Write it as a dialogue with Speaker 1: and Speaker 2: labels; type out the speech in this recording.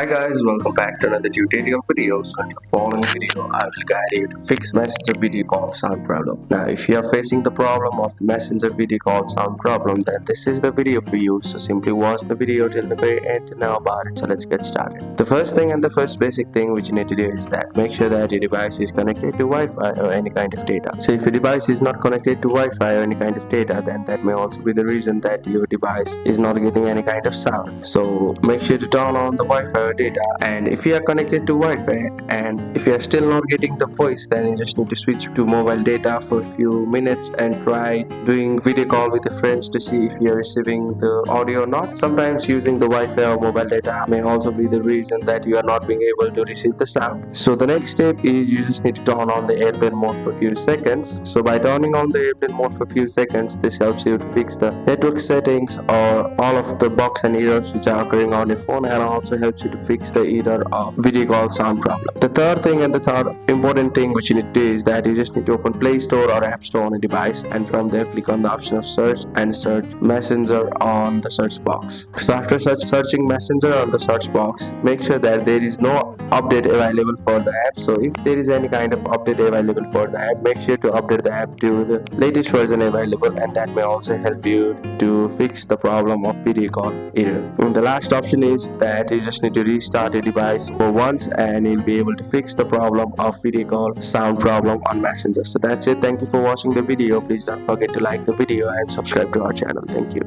Speaker 1: Hi guys, welcome back to another tutorial video. So in the following video, I will guide you to fix Messenger video call sound problem. Now, if you are facing the problem of Messenger video call sound problem, then this is the video for you. So simply watch the video till the very end to know about it. So let's get started. The first thing and the first basic thing which you need to do is that make sure that your device is connected to Wi-Fi or any kind of data. So if your device is not connected to Wi-Fi or any kind of data, then that may also be the reason that your device is not getting any kind of sound. So make sure to turn on the Wi-Fi or data, and if you are connected to Wi-Fi and if you are still not getting the voice, then you just need to switch to mobile data for a few minutes and try doing video call with your friends to see if you are receiving the audio or not. Sometimes using the Wi-Fi or mobile data may also be the reason that you are not being able to receive the sound. So the next step is you just need to turn on the airplane mode for a few seconds. So by turning on the airplane mode for a few seconds, this helps you to fix the network settings or all of the bugs and errors which are occurring on your phone, and also helps you to fix the error of video call sound problem. The third thing and the third important thing which you need to do is that you just need to open Play Store or App Store on a device, and from there click on the option of search and search Messenger on the search box. So after searching Messenger on the search box, make sure that there is no update available for the app. So if there is any kind of update available for the app, make sure to update the app to the latest version available, and that may also help you to fix the problem of video call error. And the last option is that you just need to restart your device for once, and you'll be able to fix the problem of video call sound problem on Messenger. So that's it. Thank you for watching the video. Please don't forget to like the video and subscribe to our channel. Thank you.